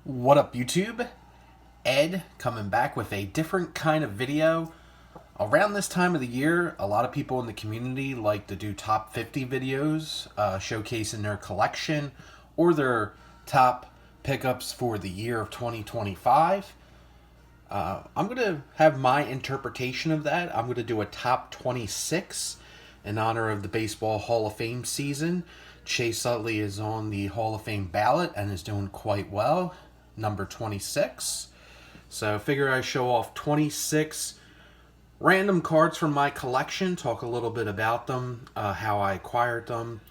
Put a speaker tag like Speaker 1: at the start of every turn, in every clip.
Speaker 1: What up, YouTube? Ed coming back with a different kind of video. Around this time of the year, a lot of people in the community like to do top 50 videos showcasing their collection or their top pickups for the year of 2025. I'm going to have my interpretation of that. I'm going to do a top 26 in honor of the Baseball Hall of Fame season. Chase Utley is on the Hall of Fame ballot and is doing quite well. Number 26. So figure I show off 26 random cards from my collection, talk a little bit about them, how I acquired them,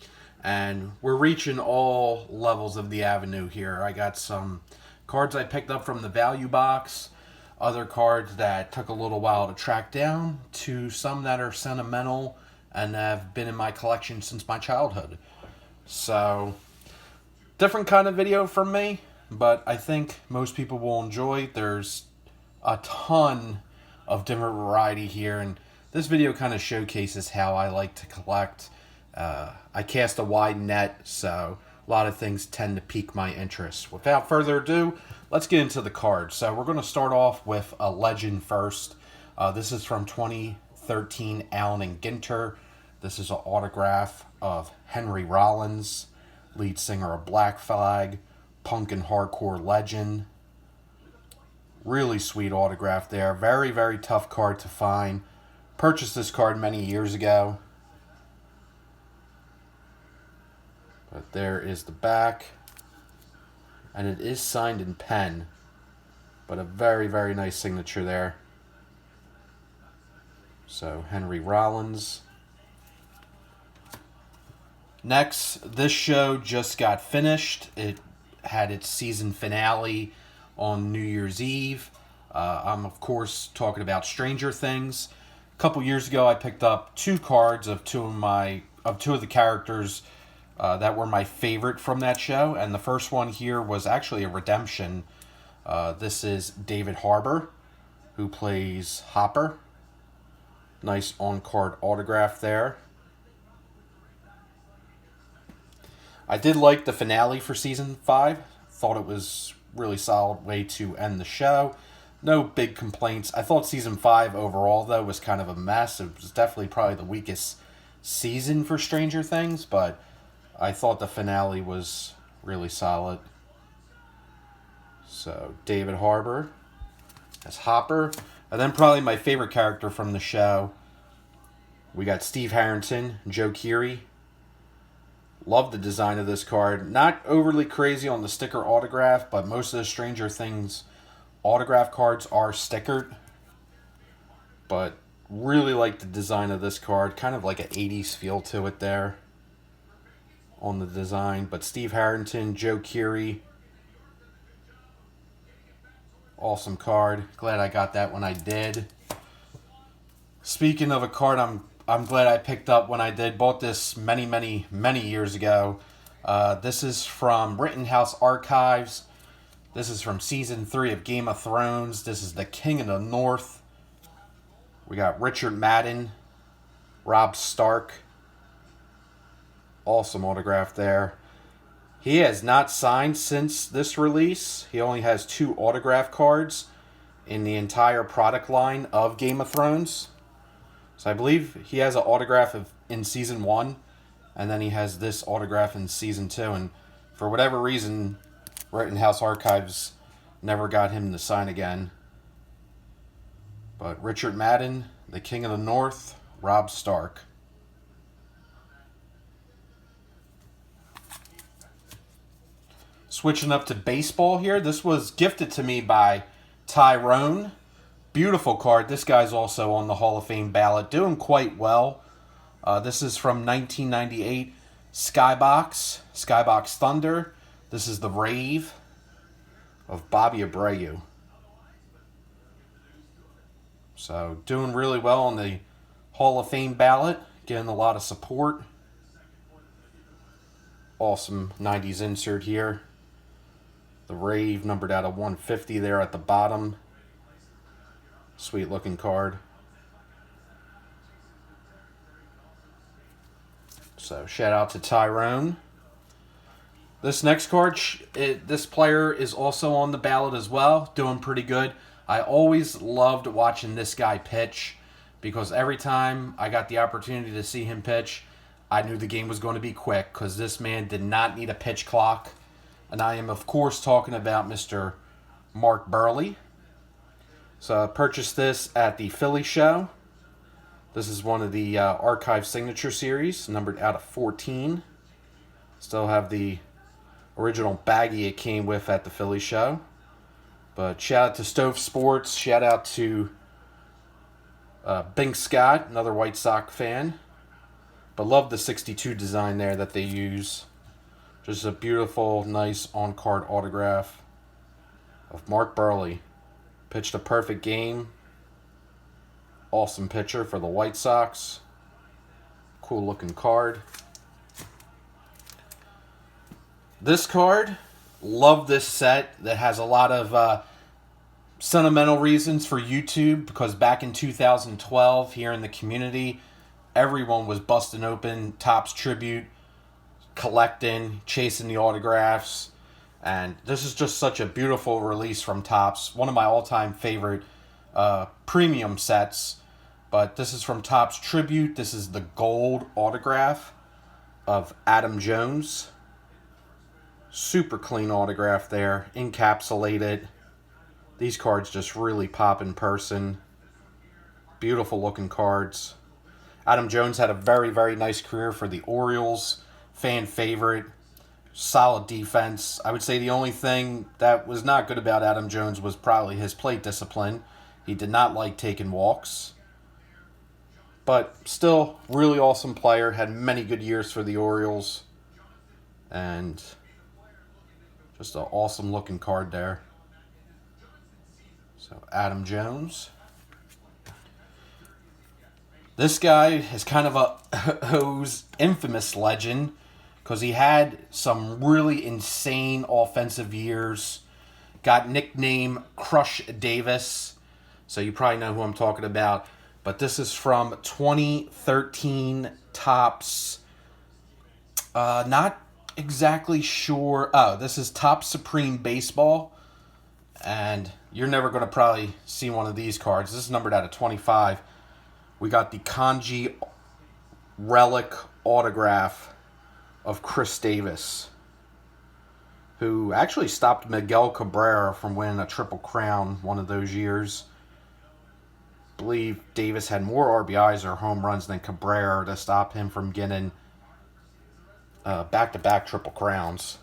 Speaker 1: and we're reaching all levels of the avenue here. I got some cards I picked up from the value box, other cards that took a little while to track down, to some that are sentimental and have been in my collection since my childhood. So, different kind of video from me, but I think most people will enjoy. There's a ton of different variety here, and this video kind of showcases how I like to collect. I cast a wide net, so a lot of things tend to pique my interest. Without further ado, let's get into the cards. So we're going to start off with a legend first. This is from 2013 Allen and Ginter. This is an autograph of Henry Rollins, lead singer of Black Flag, punk and hardcore legend. Really sweet autograph there. Very, very tough card to find. Purchased this card many years ago. But there is the back. And it is signed in pen. But a very, very nice signature there. So, Henry Rollins. Next, this show just got finished. It had its season finale on New Year's Eve. I'm, of course, talking about Stranger Things. A couple years ago, I picked up two cards of two of the characters that were my favorite from that show. And the first one here was actually a redemption. This is David Harbour, who plays Hopper. Nice on-card autograph there. I did like the finale for Season 5. Thought it was really solid way to end the show. No big complaints. I thought Season 5 overall, though, was kind of a mess. It was definitely probably the weakest season for Stranger Things, but I thought the finale was really solid. So, David Harbour as Hopper. And then probably my favorite character from the show. We got Steve Harrington, Joe Keery. Love the design of this card. Not overly crazy on the sticker autograph, but most of the Stranger Things autograph cards are stickered. But really like the design of this card. Kind of like an 80s feel to it there on the design. But Steve Harrington, Joe Keery. Awesome card. Glad I got that when I did. Speaking of a card I'm glad I picked up when I did. Bought this many years ago. This is from Rittenhouse Archives. This is from Season 3 of Game of Thrones. This is the King of the North. We got Richard Madden, Robb Stark. Awesome autograph there. He has not signed since this release. He only has 2 autograph cards in the entire product line of Game of Thrones. So I believe he has an autograph in Season 1, and then he has this autograph in Season 2. And for whatever reason, Rittenhouse Archives never got him to sign again. But Richard Madden, the King of the North, Robb Stark. Switching up to baseball here. This was gifted to me by Tyrone. Beautiful card. This guy's also on the Hall of Fame ballot. Doing quite well. This is from 1998 Skybox Thunder. This is the Rave of Bobby Abreu. So doing really well on the Hall of Fame ballot. Getting a lot of support. Awesome 90s insert here. The Rave numbered out of 150 there at the bottom. Sweet looking card. So shout out to Tyrone. This next card, this player is also on the ballot as well, doing pretty good. I always loved watching this guy pitch because every time I got the opportunity to see him pitch, I knew the game was going to be quick because this man did not need a pitch clock. And I am, of course, talking about Mr. Mark Buehrle. So I purchased this at the Philly show. This is one of the Archive Signature Series, numbered out of 14. Still have the original baggie it came with at the Philly show. But shout out to Stove Sports. Shout out to Bink Scott, another White Sox fan. But love the 62 design there that they use. Just a beautiful, nice on-card autograph of Mark Buehrle. Pitched a perfect game. Awesome pitcher for the White Sox. Cool looking card. This card, love this set that has a lot of sentimental reasons for YouTube because back in 2012 here in the community, everyone was busting open Topps Tribute, collecting, chasing the autographs, and this is just such a beautiful release from Topps. One of my all-time favorite premium sets, but this is from Topps Tribute. This is the gold autograph of Adam Jones. Super clean autograph there, encapsulated. These cards just really pop in person. Beautiful looking cards. Adam Jones had a very, very nice career for the Orioles. Fan favorite. Solid defense. I would say the only thing that was not good about Adam Jones was probably his plate discipline. He did not like taking walks. But still, really awesome player. Had many good years for the Orioles. And just an awesome looking card there. So, Adam Jones. This guy is kind of a O's infamous legend because he had some really insane offensive years. Got nicknamed Crush Davis. So you probably know who I'm talking about. But this is from 2013 Topps. Not exactly sure. Oh, this is Topps Supreme Baseball. And you're never going to probably see one of these cards. This is numbered out of 25. We got the Kanji relic autograph of Chris Davis, who actually stopped Miguel Cabrera from winning a Triple Crown one of those years. I believe Davis had more RBIs or home runs than Cabrera to stop him from getting back-to-back Triple Crowns.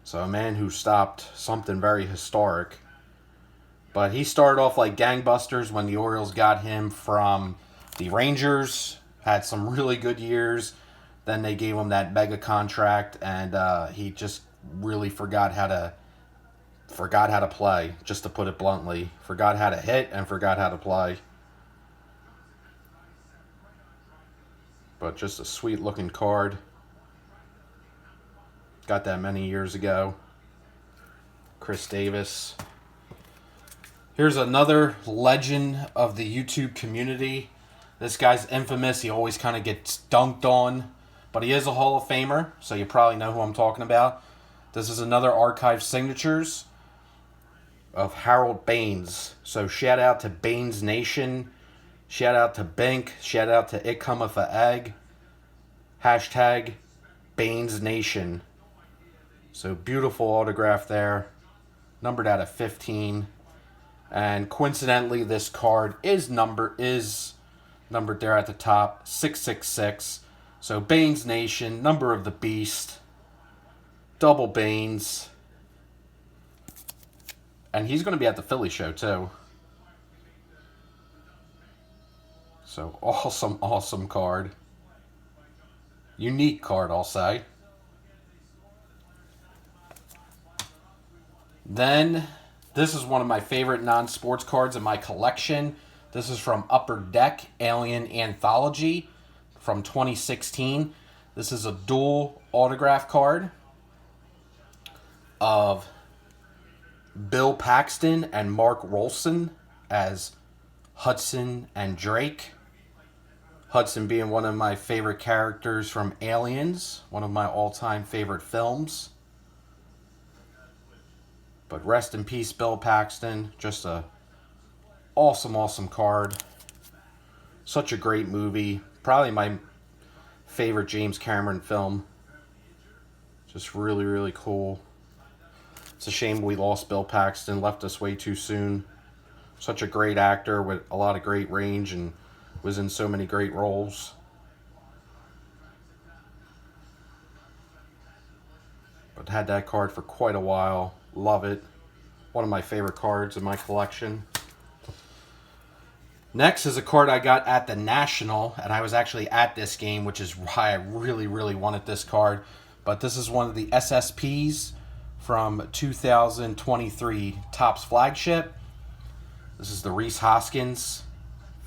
Speaker 1: So a man who stopped something very historic. But he started off like gangbusters when the Orioles got him from the Rangers. Had some really good years. Then they gave him that mega contract, and he just really forgot how to play, just to put it bluntly. Forgot how to hit and forgot how to play. But just a sweet looking card. Got that many years ago. Chris Davis. Here's another legend of the YouTube community. This guy's infamous. He always kind of gets dunked on. But he is a Hall of Famer, so you probably know who I'm talking about. This is another Archive Signatures of Harold Baines. So shout out to Baines Nation. Shout out to Bink. Shout out to It Cometh a Egg. Hashtag Baines Nation. So beautiful autograph there. Numbered out of 15. And coincidentally, this card is numbered there at the top, 666. So Baines Nation, number of the beast, double Baines. And he's going to be at the Philly show too. So awesome, awesome card. Unique card, I'll say. Then, this is one of my favorite non-sports cards in my collection. This is from Upper Deck Alien Anthology from 2016. This is a dual autograph card of Bill Paxton and Mark Rolson as Hudson and Drake. Hudson being one of my favorite characters from Aliens, one of my all-time favorite films. But rest in peace, Bill Paxton. Just a awesome card. Such a great movie. Probably my favorite James Cameron film. Just really cool. It's a shame we lost Bill Paxton. Left us way too soon. Such a great actor with a lot of great range and was in so many great roles. But had that card for quite a while. Love it. One of my favorite cards in my collection. Next is a card I got at the National, and I was actually at this game, which is why I really wanted this card. But this is one of the SSPs from 2023 Topps flagship. This is the Rhys Hoskins,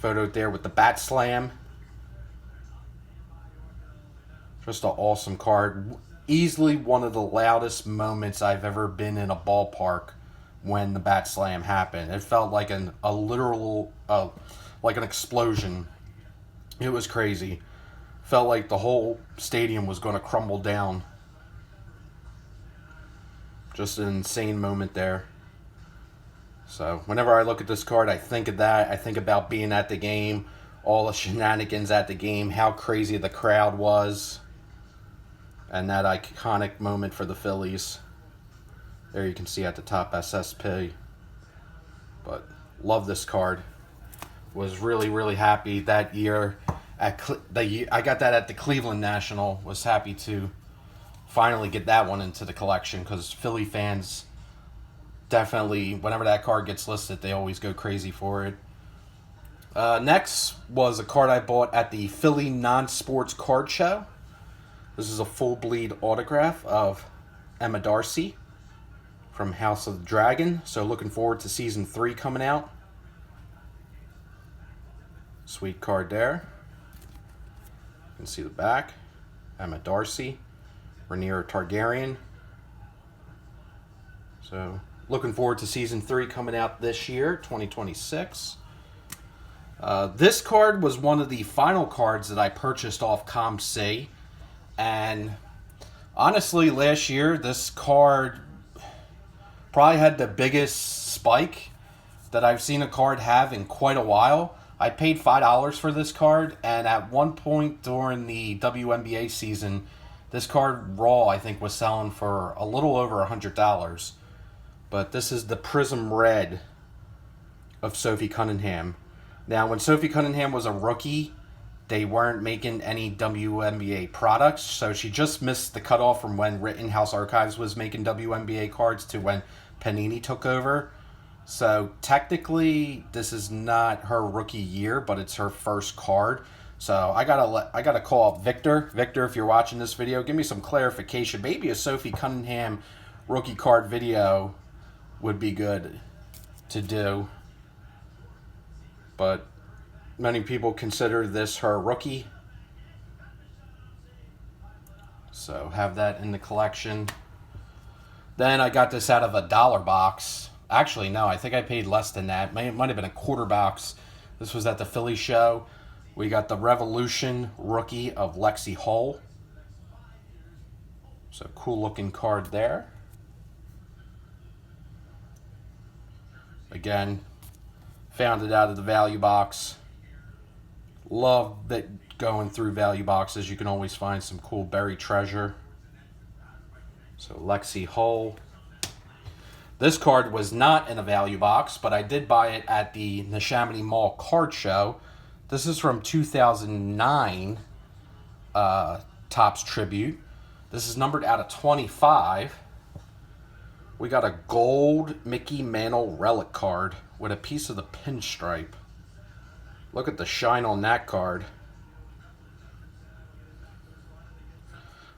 Speaker 1: photoed there with the bat slam. Just an awesome card. Easily one of the loudest moments I've ever been in a ballpark when the bat slam happened. It felt like a literal, like an explosion. It was crazy. Felt like the whole stadium was going to crumble down. Just an insane moment there. So whenever I look at this card, I think of that. I think about being at the game, all the shenanigans at the game, how crazy the crowd was, and that iconic moment for the Phillies. There you can see at the top SSP. But love this card. Was really happy that year. I got that at the Cleveland National. Was happy to finally get that one into the collection because Philly fans definitely, whenever that card gets listed, they always go crazy for it. Next was a card I bought at the Philly Nonsports card show. This is a full bleed autograph of Emma Darcy from House of the Dragon. So looking forward to season 3 coming out. Sweet card there. You can see the back. Emma Darcy, Rhaenyra Targaryen. So looking forward to season 3 coming out this year, 2026. This card was one of the final cards that I purchased off ComC. And honestly, last year, this card probably had the biggest spike that I've seen a card have in quite a while. I paid $5 for this card, and at one point during the WNBA season, this card raw, I think, was selling for a little over $100. But this is the Prism Red of Sophie Cunningham. Now, when Sophie Cunningham was a rookie, they weren't making any WNBA products, so she just missed the cutoff from when Rittenhouse Archives was making WNBA cards to when Panini took over. So technically, this is not her rookie year, but it's her first card. So I gotta call up Victor. Victor, if you're watching this video, give me some clarification. Maybe a Sophie Cunningham rookie card video would be good to do. But many people consider this her rookie. So have that in the collection. Then I got this out of a $1 box. Actually, no, I think I paid less than that. It might have been a quarter box. This was at the Philly show. We got the Revolution rookie of Lexi Hull. So cool looking card there. Again, found it out of the value box. Love that going through value boxes. You can always find some cool buried treasure. So Lexi Hull. This card was not in a value box, but I did buy it at the Neshaminy Mall card show. This is from 2009 Topps Tribute. This is numbered out of 25. We got a gold Mickey Mantle relic card with a piece of the pinstripe. Look at the shine on that card.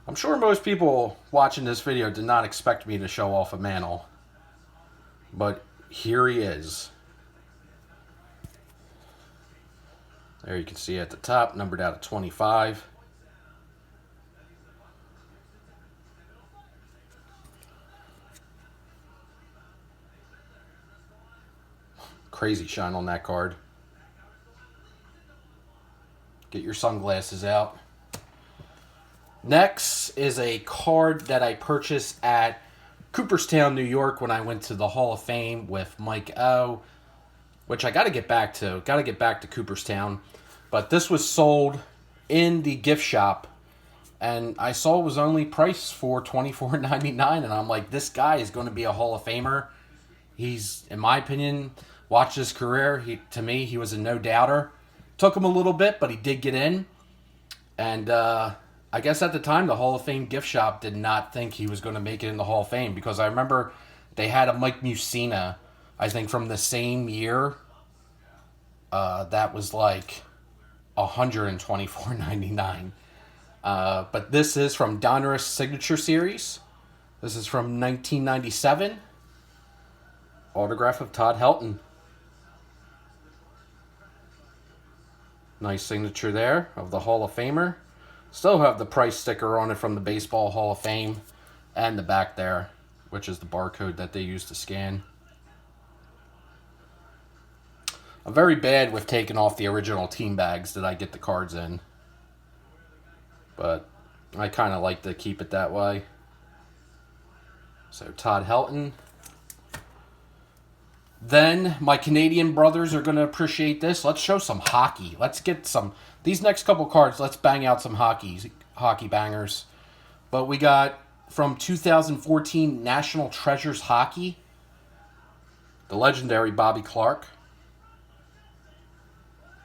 Speaker 1: I'm sure most people watching this video did not expect me to show off a Mantle. But here he is. There you can see at the top, numbered out of 25. Crazy shine on that card. Get your sunglasses out. Next is a card that I purchased at Cooperstown, New York, when I went to the Hall of Fame with Mike O, which I got to get back to. Got to get back to Cooperstown. But this was sold in the gift shop, and I saw it was only priced for $24.99, and I'm like, this guy is going to be a Hall of Famer. He's, in my opinion, watched his career. To me, he was a no-doubter. Took him a little bit, but he did get in. And I guess at the time, the Hall of Fame gift shop did not think he was going to make it in the Hall of Fame, because I remember they had a Mike Mussina, I think, from the same year. That was like $124.99. But this is from Donruss Signature Series. This is from 1997. Autograph of Todd Helton. Nice signature there of the Hall of Famer. Still have the price sticker on it from the Baseball Hall of Fame, and the back there, which is the barcode that they use to scan. I'm very bad with taking off the original team bags that I get the cards in, but I kind of like to keep it that way. So Todd Helton. Then my Canadian brothers are going to appreciate this. Let's show some hockey. Let's get some, these next couple cards, let's bang out some hockey bangers. But we got from 2014 National Treasures Hockey, the legendary Bobby Clarke.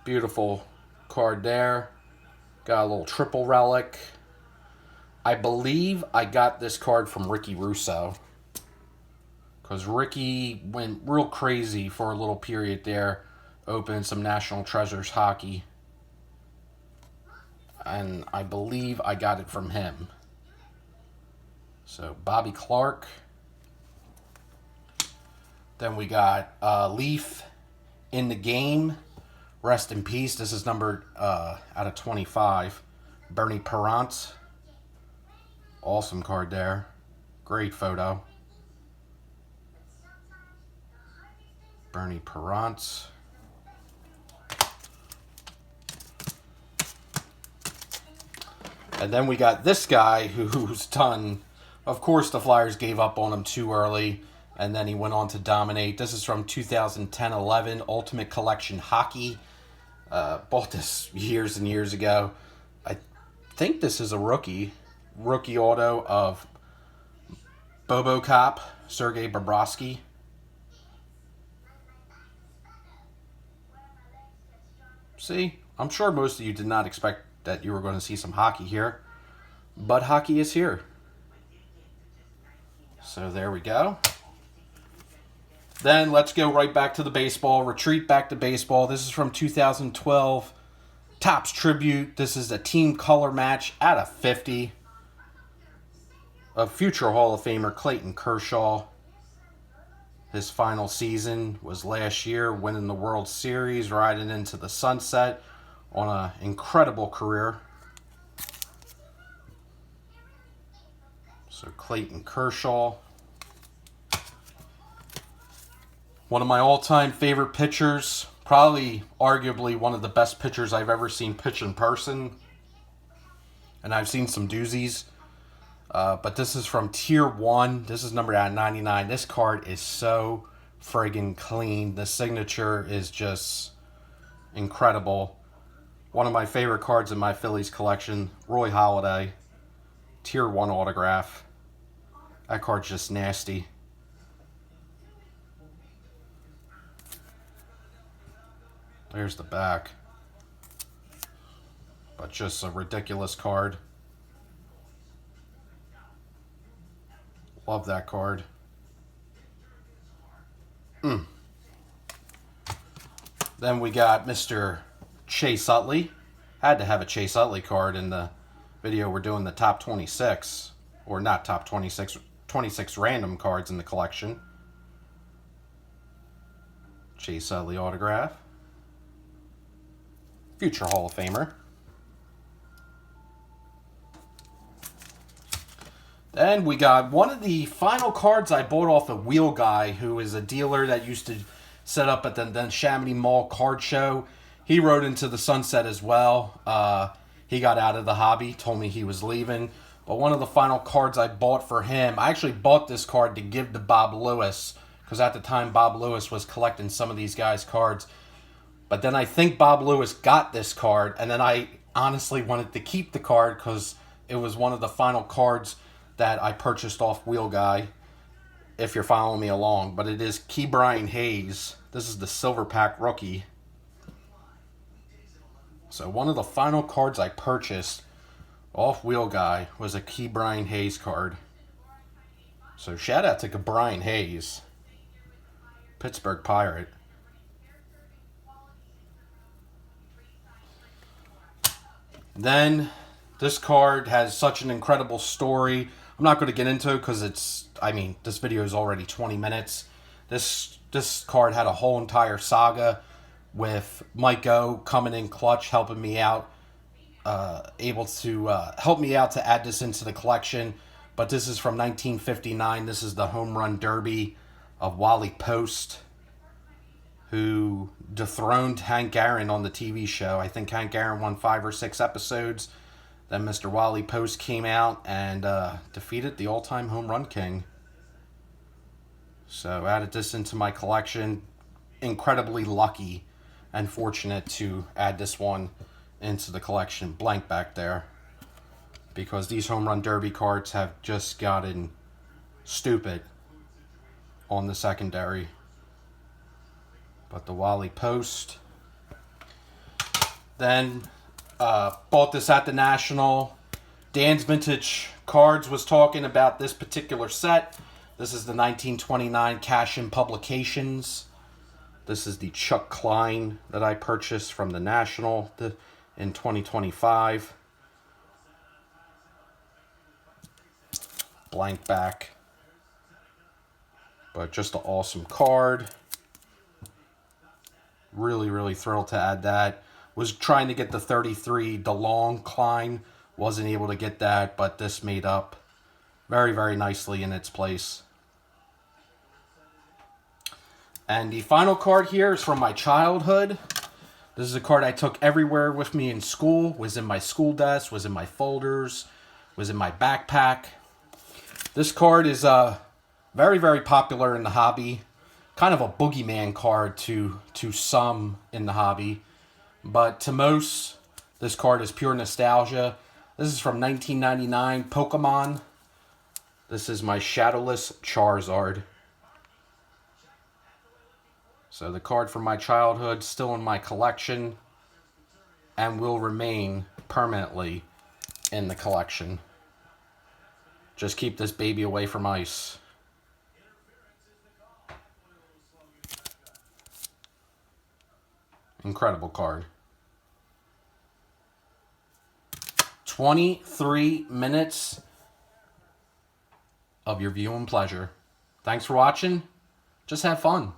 Speaker 1: Beautiful card there. Got a little triple relic. I believe I got this card from Ricky Russo, because Ricky went real crazy for a little period there, opening some National Treasures hockey. And I believe I got it from him. So, Bobby Clarke. Then we got Leaf in the Game. Rest in peace. This is numbered out of 25. Bernie Parent. Awesome card there. Great photo. Bernie Parent. And then we got this guy who's done. Of course, the Flyers gave up on him too early, and then he went on to dominate. This is from 2010-11 Ultimate Collection Hockey. Bought this years and years ago. I think this is a rookie auto of Bobo Cop, Sergei Bobrovsky. See, I'm sure most of you did not expect that you were going to see some hockey here, but hockey is here. So there we go. Then let's go right back to the baseball. Retreat back to baseball. This is from 2012 Topps Tribute. This is a team color match out of 50 of future Hall of Famer Clayton Kershaw. His final season was last year, winning the World Series, riding into the sunset on an incredible career. So Clayton Kershaw. One of my all-time favorite pitchers. Probably, arguably, one of the best pitchers I've ever seen pitch in person. And I've seen some doozies. But this is from Tier 1. This is numbered out of 99. This card is so friggin' clean. The signature is just incredible. One of my favorite cards in my Phillies collection. Roy Halladay. Tier 1 autograph. That card's just nasty. There's the back. But just a ridiculous card. Love that card. Then we got Mr. Chase Utley. Had to have a Chase Utley card in the video. We're doing the top 26. Or not top 26. 26 random cards in the collection. Chase Utley autograph. Future Hall of Famer. Then we got one of the final cards I bought off a Wheel Guy, who is a dealer that used to set up at the Chamonix Mall card show. He rode into the sunset as well. He got out of the hobby, told me he was leaving. But one of the final cards I bought for him, I actually bought this card to give to Bob Lewis, because at the time Bob Lewis was collecting some of these guys' cards. But then I think Bob Lewis got this card, and then I honestly wanted to keep the card because it was one of the final cards that I purchased off Wheel Guy, if you're following me along. But it is Ke'Bryan Hayes. This is the Silver Pack rookie. So one of the final cards I purchased off Wheel Guy was a Ke'Bryan Hayes card. So shout out to Ke'Bryan Hayes, Pittsburgh Pirate. Then this card has such an incredible story. I'm not going to get into it because this video is already 20 minutes. This card had a whole entire saga with Mike O coming in clutch, helping me out, able to help me out to add this into the collection. But this is from 1959. This is the Home Run Derby of Wally Post, who dethroned Hank Aaron on the TV show. I think Hank Aaron won 5 or 6 episodes. Then Mr. Wally Post came out and defeated the all-time home run king. So added this into my collection. Incredibly lucky and fortunate to add this one into the collection. Blank back there, because these Home Run Derby cards have just gotten stupid on the secondary. But the Wally Post. Then bought this at the National. Dan's Vintage Cards was talking about this particular set. This is the 1929 Cash-In Publications. This is the Chuck Klein that I purchased from the National in 2025. Blank back. But just an awesome card. Really, really thrilled to add that. Was trying to get the 33 DeLong Klein. Wasn't able to get that, but this made up very, very nicely in its place. And the final card here is from my childhood. This is a card I took everywhere with me in school. Was in my school desk, was in my folders, was in my backpack. This card is very, very popular in the hobby. Kind of a boogeyman card to some in the hobby. But to most, this card is pure nostalgia. This is from 1999 Pokemon. This is my Shadowless Charizard. So the card from my childhood, still in my collection, and will remain permanently in the collection. Just keep this baby away from ice. Incredible card. 23 minutes of your viewing pleasure. Thanks for watching. Just have fun.